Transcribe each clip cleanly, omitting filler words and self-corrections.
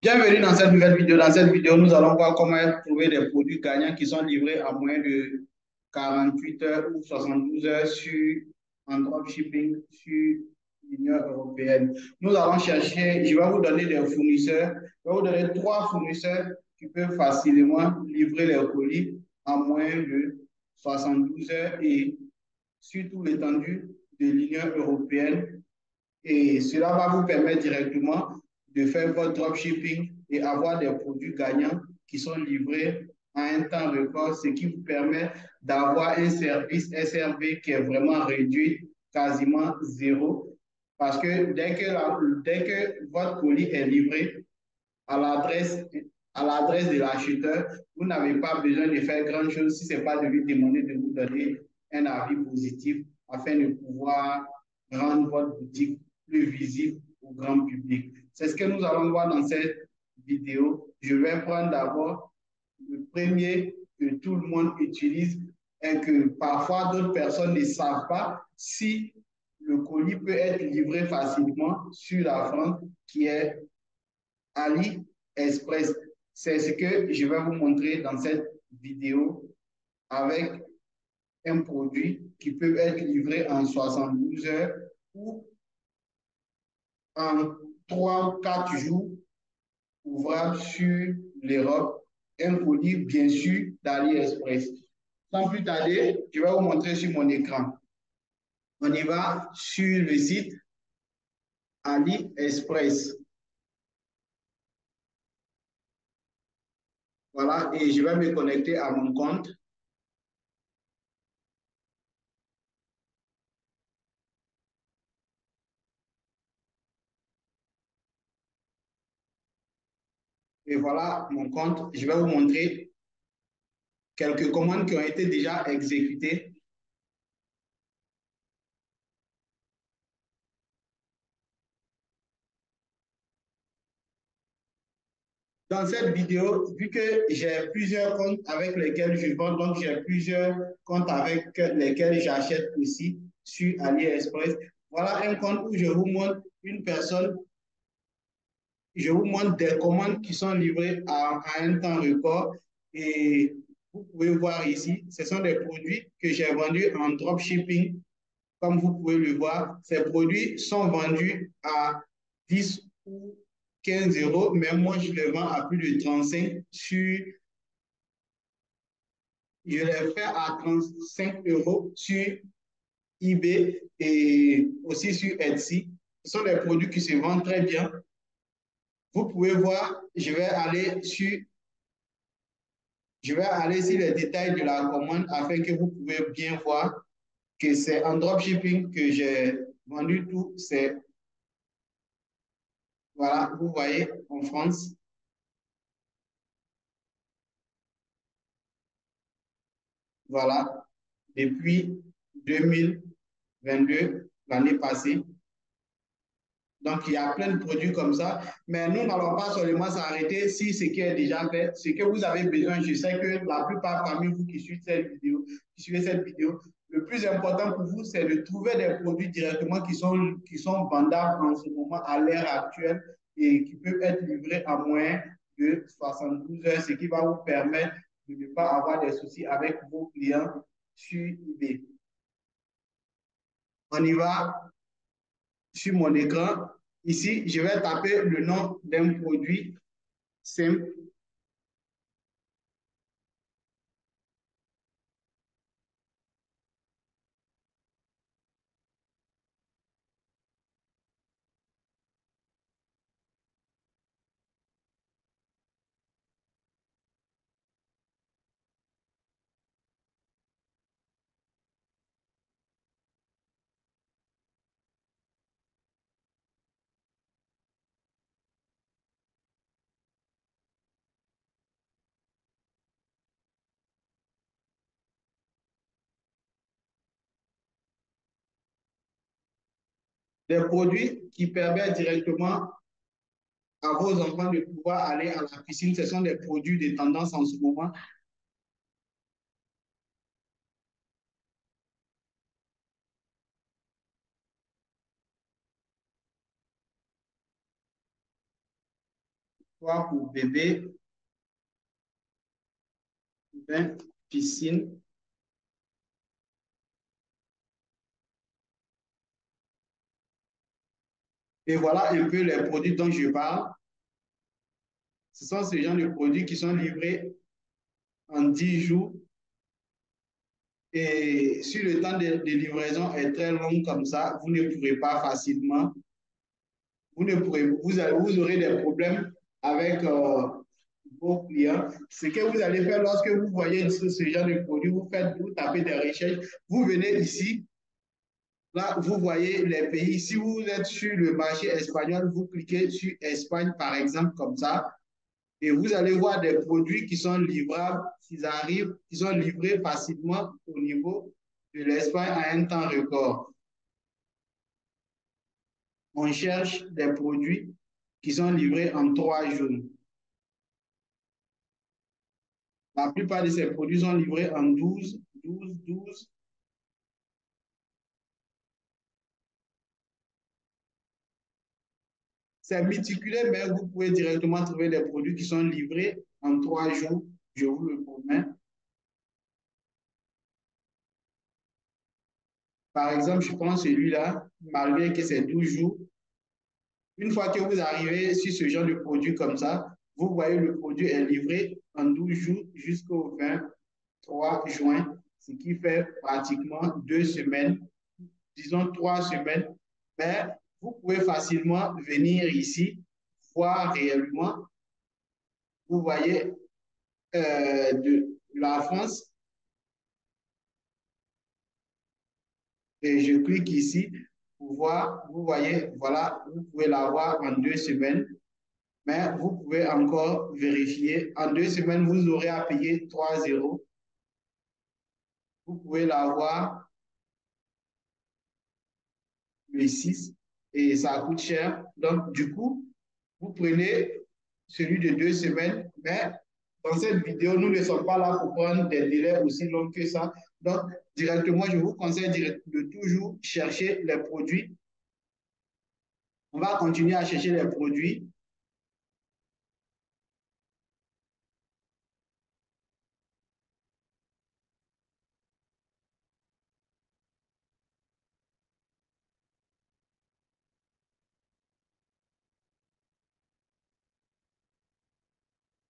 Bienvenue dans cette nouvelle vidéo. Dans cette vidéo, nous allons voir comment trouver des produits gagnants qui sont livrés à moins de 48 heures ou 72 heures en dropshipping sur l'Union européenne. Nous allons chercher, je vais vous donner des fournisseurs, je vais vous donner trois fournisseurs qui peuvent facilement livrer les colis en moins de 72 heures et sur tout l'étendue de l'Union européenne. Et cela va vous permettre directement de faire votre dropshipping et avoir des produits gagnants qui sont livrés à un temps record, ce qui vous permet d'avoir un service SRV qui est vraiment réduit, quasiment zéro. Parce que dès que votre colis est livré à l'adresse à l'adresse de l'acheteur, vous n'avez pas besoin de faire grand-chose si ce n'est pas de lui demander de vous donner un avis positif afin de pouvoir rendre votre boutique plus visible au grand public. C'est ce que nous allons voir dans cette vidéo. Je vais prendre d'abord le premier que tout le monde utilise et que parfois d'autres personnes ne savent pas si le colis peut être livré facilement sur la France, qui est AliExpress. C'est ce que je vais vous montrer dans cette vidéo avec un produit qui peut être livré en 72 heures ou en 3 ou 4 jours ouvrables sur l'Europe. Un colis, bien sûr, d'AliExpress. Sans plus tarder, je vais vous montrer sur mon écran. On y va sur le site AliExpress. Voilà, et je vais me connecter à mon compte. Et voilà mon compte. Je vais vous montrer quelques commandes qui ont été déjà exécutées. Dans cette vidéo, vu que j'ai plusieurs comptes avec lesquels je vends, donc j'ai plusieurs comptes avec lesquels j'achète aussi sur AliExpress. Voilà un compte où je vous montre une personne, je vous montre des commandes qui sont livrées à un temps record. Et vous pouvez voir ici, ce sont des produits que j'ai vendus en dropshipping. Comme vous pouvez le voir, ces produits sont vendus à 10 ou 15 euros, mais moi, je les vends à plus de 35 je les fais à 35 euros sur eBay et aussi sur Etsy. Ce sont des produits qui se vendent très bien. Vous pouvez voir, je vais aller sur les détails de la commande afin que vous pouvez bien voir que c'est en dropshipping que j'ai vendu tout. C'est Voilà, vous voyez, en France, voilà, depuis 2022, l'année passée. Donc, il y a plein de produits comme ça. Mais nous n'allons pas seulement s'arrêter si ce qui est déjà fait, ce que vous avez besoin. Je sais que la plupart parmi vous qui suivez cette vidéo, le plus important pour vous, c'est de trouver des produits directement qui sont vendables en ce moment, à l'ère actuelle, et qui peuvent être livrés à moins de 72 heures, ce qui va vous permettre de ne pas avoir des soucis avec vos clients sur eBay. On y va sur mon écran. Ici, je vais taper le nom d'un produit simple. Des produits qui permettent directement à vos enfants de pouvoir aller à la piscine. Ce sont des produits de tendance en ce moment. Toi pour bébé, bain, piscine. Et voilà un peu les produits dont je parle. Ce sont ces genre de produits qui sont livrés en 10 jours. Et si le temps de livraison est très long comme ça, vous ne pourrez pas facilement, vous aurez des problèmes avec vos clients. Ce que vous allez faire lorsque vous voyez ce genre de produit, vous tapez des recherches, vous venez ici, là, vous voyez les pays. Si vous êtes sur le marché espagnol, vous cliquez sur Espagne, par exemple, comme ça, et vous allez voir des produits qui sont livrables, qui sont livrés facilement au niveau de l'Espagne à un temps record. On cherche des produits qui sont livrés en 3 jours. La plupart de ces produits sont livrés en 12. C'est méticuleux, mais vous pouvez directement trouver des produits qui sont livrés en 3 jours, je vous le promets. Par exemple, je prends celui-là, malgré que c'est 12 jours. Une fois que vous arrivez sur ce genre de produit comme ça, vous voyez le produit est livré en 12 jours jusqu'au 23 juin, ce qui fait pratiquement 2 semaines, disons 3 semaines. Mais vous pouvez facilement venir ici, voir réellement. Vous voyez de la France et je clique ici pour voir. Vous voyez, voilà, vous pouvez l'avoir en 2 semaines. Mais vous pouvez encore vérifier. En 2 semaines, vous aurez à payer 3 euros. Vous pouvez l'avoir le 6 et ça coûte cher. Donc, du coup, vous prenez celui de 2 semaines, mais dans cette vidéo, nous ne sommes pas là pour prendre des délais aussi longs que ça. Donc, directement, je vous conseille de toujours chercher les produits. On va continuer à chercher les produits.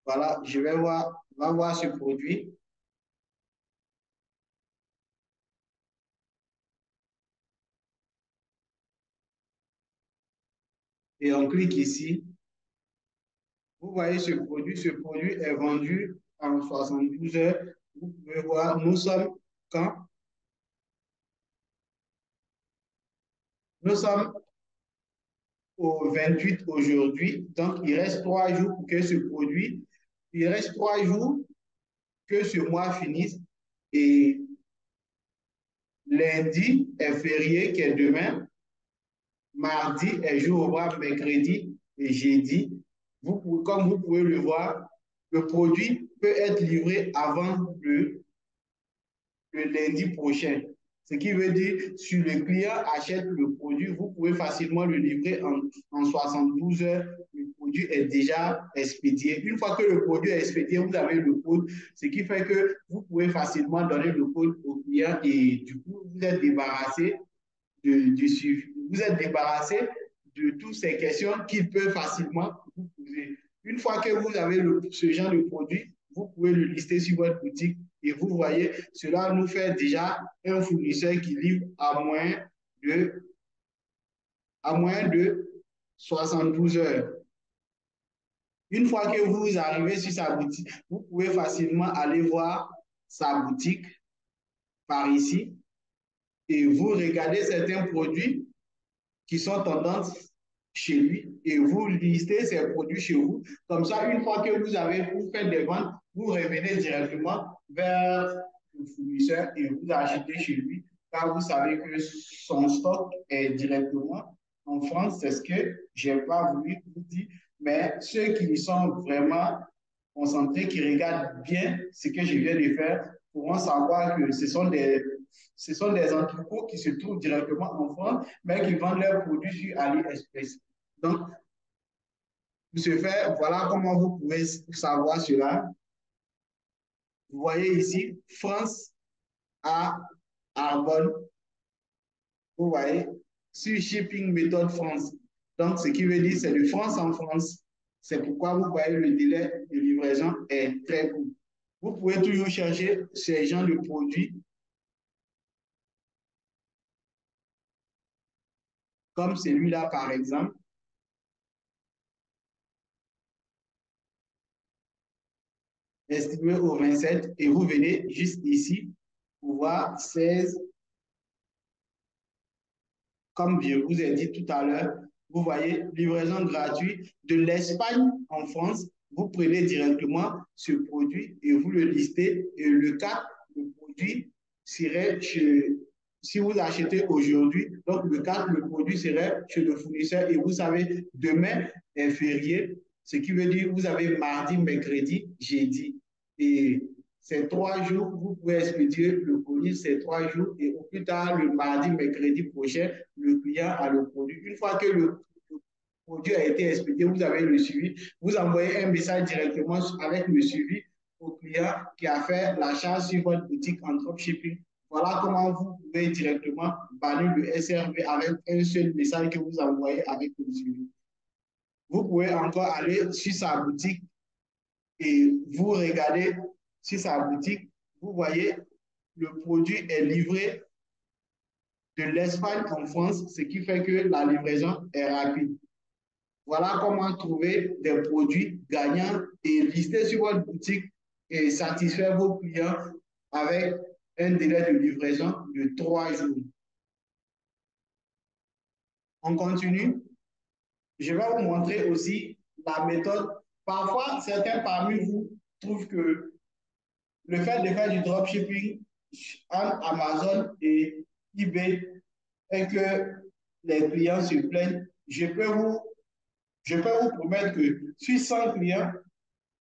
Voilà, on va voir ce produit et on clique ici. Vous voyez ce produit est vendu en 72 heures. Vous pouvez voir, nous sommes quand? Nous sommes au 28 aujourd'hui, donc il reste 3 jours pour que ce produit, il reste 3 jours que ce mois finisse et lundi est férié qui est demain, mardi est jour ouvrable, mercredi et jeudi. Comme vous pouvez le voir, le produit peut être livré avant le lundi prochain. Ce qui veut dire, si le client achète le produit, vous pouvez facilement le livrer en 72 heures. Le produit est déjà expédié. Une fois que le produit est expédié, vous avez le code, ce qui fait que vous pouvez facilement donner le code au client et du coup, vous êtes débarrassé vous êtes débarrassé de toutes ces questions qu'il peut facilement vous poser. Une fois que vous avez ce genre de produit, vous pouvez le lister sur votre boutique et vous voyez, cela nous fait déjà un fournisseur qui livre à moins de 72 heures. Une fois que vous arrivez sur sa boutique, vous pouvez facilement aller voir sa boutique par ici et vous regardez certains produits qui sont tendances chez lui et vous listez ces produits chez vous. Comme ça, une fois que vous faites des ventes, vous revenez directement vers le fournisseur et vous achetez chez lui car vous savez que son stock est directement en France. C'est ce que je n'ai pas voulu vous dire. Mais ceux qui sont vraiment concentrés, qui regardent bien ce que je viens de faire, pourront savoir que ce sont des entrepôts qui se trouvent directement en France, mais qui vendent leurs produits sur AliExpress. Donc, ce fait, voilà comment vous pouvez savoir cela. Vous voyez ici, France à Arbonne, vous voyez, sur Shipping Méthode France. Donc, ce qui veut dire, c'est de France en France. C'est pourquoi vous voyez le délai de livraison est très court. Vous pouvez toujours chercher ces genres de produits comme celui-là, par exemple. Estimé au 27 et vous venez juste ici pour voir 16. Comme je vous ai dit tout à l'heure, vous voyez, livraison gratuite de l'Espagne en France. Vous prenez directement ce produit et vous le listez. Et le cas, le produit serait chez, si vous achetez aujourd'hui, donc le 4, le produit serait chez le fournisseur et vous savez, demain est férié, ce qui veut dire que vous avez mardi, mercredi, jeudi. Et ces 3 jours, vous pouvez expédier le colis ces 3 jours et au plus tard, le mardi, mercredi prochain, le client a le produit. Une fois que le produit a été expédié, vous avez le suivi, vous envoyez un message directement avec le suivi au client qui a fait l'achat sur votre boutique en dropshipping. Voilà comment vous pouvez directement bannir le SRV avec un seul message que vous envoyez avec le suivi. Vous pouvez encore aller sur sa boutique et vous regardez sur sa boutique, vous voyez, le produit est livré de l'Espagne en France, ce qui fait que la livraison est rapide. Voilà comment trouver des produits gagnants et lister sur votre boutique et satisfaire vos clients avec un délai de livraison de 3 jours. On continue. Je vais vous montrer aussi la méthode. Parfois, certains parmi vous trouvent que le fait de faire du dropshipping entre Amazon et eBay et que les clients se plaignent, je peux vous promettre que sur 100 clients,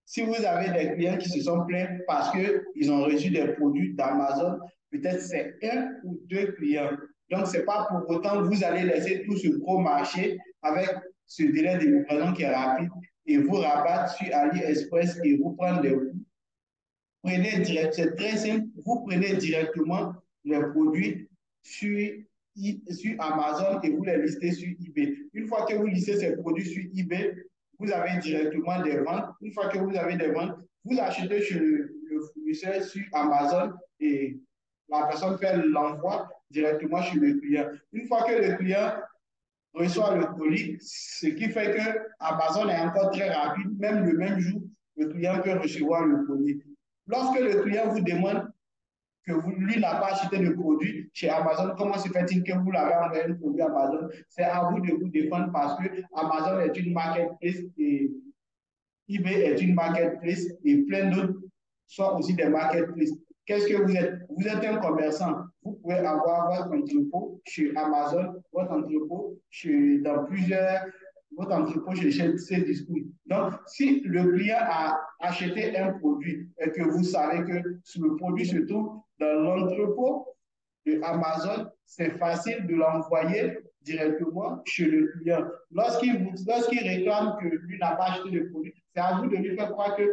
si vous avez des clients qui se sont plaints parce qu'ils ont reçu des produits d'Amazon, peut-être c'est un ou deux clients. Donc, ce n'est pas pour autant que vous allez laisser tout ce gros marché avec ce délai de livraison qui est rapide et vous rabattre sur AliExpress et vous prendre des coûts. Prenez direct, c'est très simple, vous prenez directement les produits sur Amazon et vous les listez sur eBay. Une fois que vous listez ces produits sur eBay, vous avez directement des ventes. Une fois que vous avez des ventes, vous achetez chez le fournisseur sur Amazon et la personne fait l'envoi directement chez le client. Une fois que le client reçoit le colis, ce qui fait que Amazon est encore très rapide, même le même jour, le client peut recevoir le colis. Lorsque le client vous demande que lui n'a pas acheté de produit chez Amazon, comment se fait-il que vous l'avez envoyé un produit Amazon? C'est à vous de vous défendre parce que Amazon est une marketplace et eBay est une marketplace et plein d'autres sont aussi des marketplaces. Qu'est-ce que vous êtes? Vous êtes un commerçant. Vous pouvez avoir votre entrepôt chez Amazon, votre entrepôt dans plusieurs, votre entrepôt chez Cdiscount. Donc, si le client a acheté un produit et que vous savez que le produit se trouve dans l'entrepôt de Amazon, c'est facile de l'envoyer directement chez le client. Lorsqu'il réclame que lui n'a pas acheté le produit, c'est à vous de lui faire croire que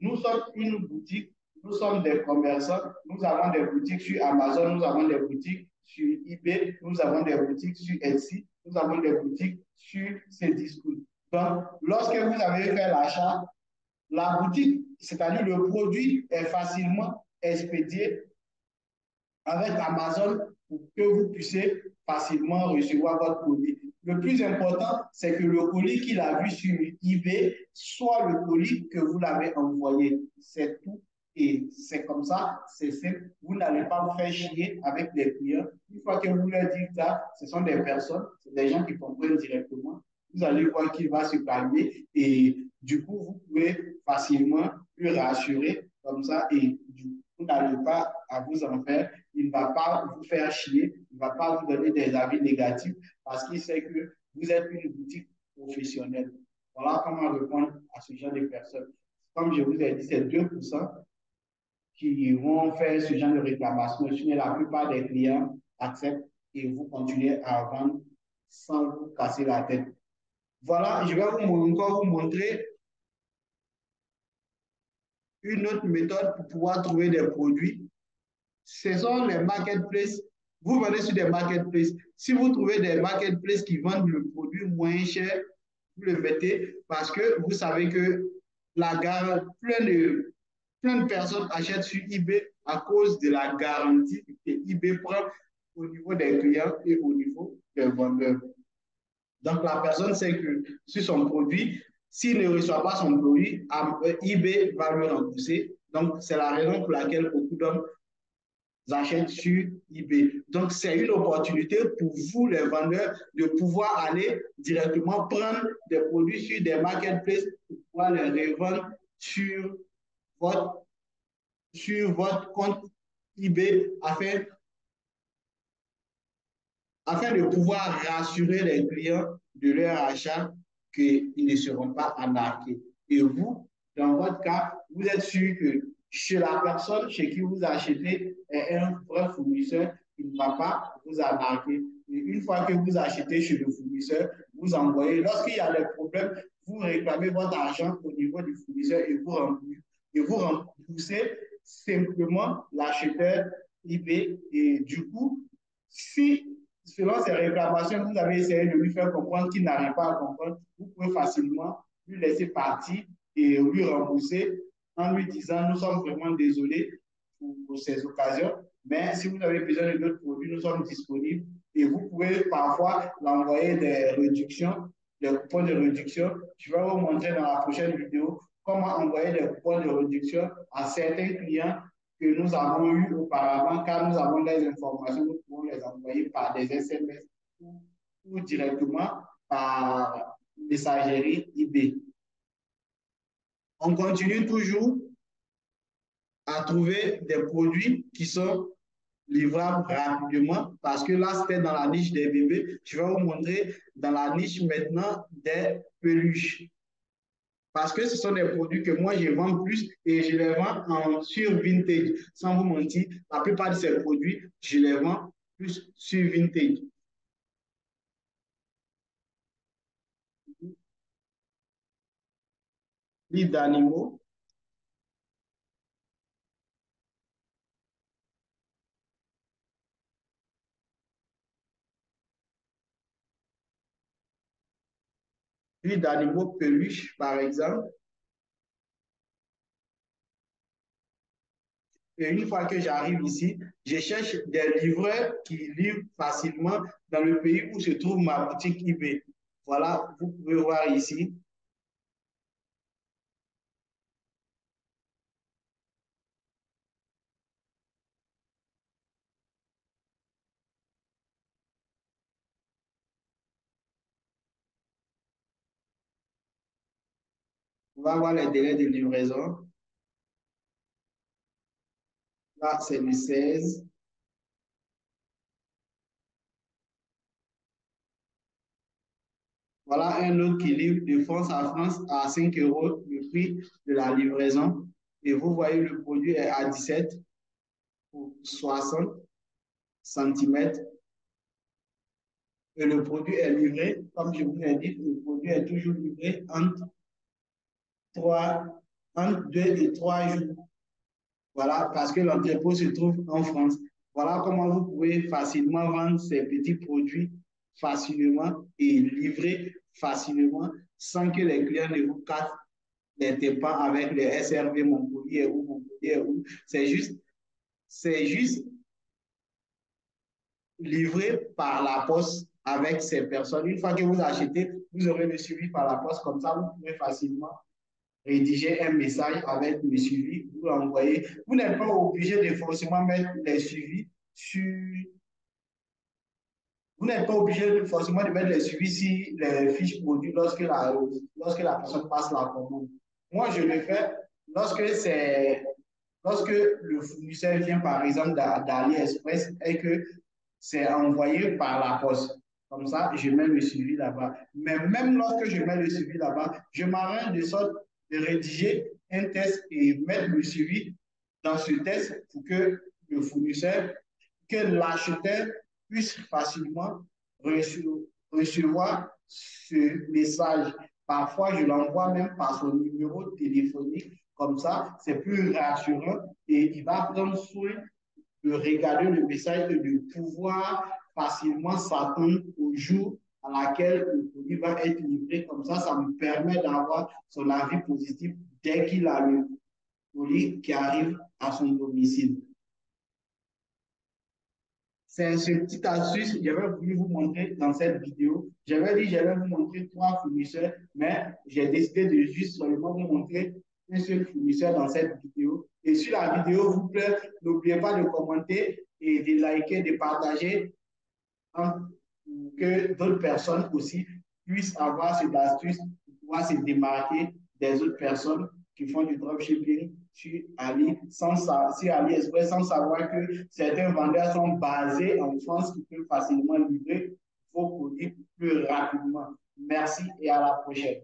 nous sommes une boutique, nous sommes des commerçants, nous avons des boutiques sur Amazon, nous avons des boutiques sur eBay, nous avons des boutiques sur Etsy, nous avons des boutiques sur Cdiscount. Donc, lorsque vous avez fait l'achat, la boutique, c'est-à-dire le produit, est facilement expédié avec Amazon pour que vous puissiez facilement recevoir votre colis. Le plus important, c'est que le colis qu'il a vu sur eBay soit le colis que vous l'avez envoyé. C'est tout. Et c'est comme ça, c'est simple. Vous n'allez pas vous faire chier avec les clients. Une fois que vous leur dites ça, ce sont des personnes, c'est des gens qui comprennent directement. Vous allez voir qu'il va se calmer et du coup, vous pouvez facilement le rassurer comme ça et du coup, vous n'allez pas à vous en faire. Il ne va pas vous faire chier, il ne va pas vous donner des avis négatifs parce qu'il sait que vous êtes une boutique professionnelle. Voilà comment répondre à ce genre de personnes. Comme je vous ai dit, c'est 2% qui vont faire ce genre de réclamation. Sinon, la plupart des clients acceptent et vous continuez à vendre sans vous casser la tête. Voilà, je vais encore vous montrer une autre méthode pour pouvoir trouver des produits. Ce sont les marketplaces. Vous venez sur des marketplaces. Si vous trouvez des marketplaces qui vendent le produit moins cher, vous le mettez parce que vous savez que la gare, plein de personnes achètent sur eBay à cause de la garantie que eBay prend au niveau des clients et au niveau des vendeurs. Donc, la personne sait que sur son produit, s'il ne reçoit pas son produit, eBay va lui rembourser. Donc, c'est la raison pour laquelle beaucoup d'hommes achètent sur eBay. Donc, c'est une opportunité pour vous, les vendeurs, de pouvoir aller directement prendre des produits sur des marketplaces pour pouvoir les revendre votre, sur votre compte eBay afin de pouvoir rassurer les clients de leur achat qu'ils ne seront pas arnaqués. Et vous, dans votre cas, vous êtes sûr que chez la personne chez qui vous achetez est un vrai fournisseur, il ne va pas vous arnaquer. Et une fois que vous achetez chez le fournisseur, vous envoyez. Lorsqu'il y a des problèmes, vous réclamez votre argent au niveau du fournisseur et vous remboursez simplement l'acheteur eBay. Et du coup, si selon ses réclamations, vous avez essayé de lui faire comprendre qu'il n'arrive pas à comprendre, vous pouvez facilement lui laisser partir et lui rembourser en lui disant nous sommes vraiment désolés pour ces occasions, mais si vous avez besoin de d'autres produits, nous sommes disponibles et vous pouvez parfois l'envoyer des réductions, des coupons de réduction. Je vais vous montrer dans la prochaine vidéo comment envoyer des coupons de réduction à certains clients que nous avons eu auparavant, car nous avons des informations, nous pouvons les envoyer par des SMS ou directement par messagerie eBay. On continue toujours à trouver des produits qui sont livrables rapidement parce que là, c'était dans la niche des bébés. Je vais vous montrer dans la niche maintenant des peluches. Parce que ce sont des produits que moi, je vends plus et je les vends sur Vintage. Sans vous mentir, la plupart de ces produits, je les vends plus sur Vintage. Livres d'animaux. Livres d'animaux peluches, par exemple. Et une fois que j'arrive ici, je cherche des livreurs qui livrent facilement dans le pays où se trouve ma boutique eBay. Voilà, vous pouvez voir ici. On va voir les délais de livraison. Là, c'est le 16. Voilà un autre qui livre de France à France à 5 euros le prix de la livraison. Et vous voyez, le produit est à 17 pour 60 centimètres. Et le produit est livré, comme je vous l'ai dit, le produit est toujours livré trois, entre 2 et 3 jours. Voilà, parce que l'entrepôt se trouve en France. Voilà comment vous pouvez facilement vendre ces petits produits facilement et livrer facilement sans que les clients ne vous cassent les tympans avec les SRV Montpellier ou Montpellier ou c'est juste livré par la poste avec ces personnes. Une fois que vous achetez, vous aurez le suivi par la poste. Comme ça, vous pouvez facilement rédiger un message avec le suivi, vous l'envoyez. Vous n'êtes pas obligé de forcément mettre les suivis sur. Vous n'êtes pas obligé forcément de mettre les suivis sur les fiches produits lorsque la personne passe la commande. Moi, je le fais lorsque c'est lorsque le fournisseur vient par exemple d'AliExpress et que c'est envoyé par la poste. Comme ça, je mets le suivi là-bas. Mais même lorsque je mets le suivi là-bas, je m'arrange de sorte de rédiger un test et mettre le suivi dans ce test pour que le fournisseur, que l'acheteur puisse facilement recevoir ce message. Parfois, je l'envoie même par son numéro téléphonique. Comme ça, c'est plus rassurant et il va prendre soin de regarder le message et de pouvoir facilement s'attendre au jour à laquelle le produit va être livré. Comme ça me permet d'avoir son avis positif dès qu'il a le colis qui arrive à son domicile. C'est ce petit astuce que j'avais voulu vous montrer dans cette vidéo. J'avais dit que j'allais vous montrer 3 fournisseurs, mais j'ai décidé de juste seulement vous montrer un seul fournisseur dans cette vidéo. Et si la vidéo vous plaît, n'oubliez pas de commenter et de liker, de partager pour que d'autres personnes aussi puissent avoir cette astuce pour pouvoir se démarquer des autres personnes qui font du dropshipping sur AliExpress sans savoir que certains vendeurs sont basés en France qui peuvent facilement livrer vos produits plus rapidement. Merci et à la prochaine.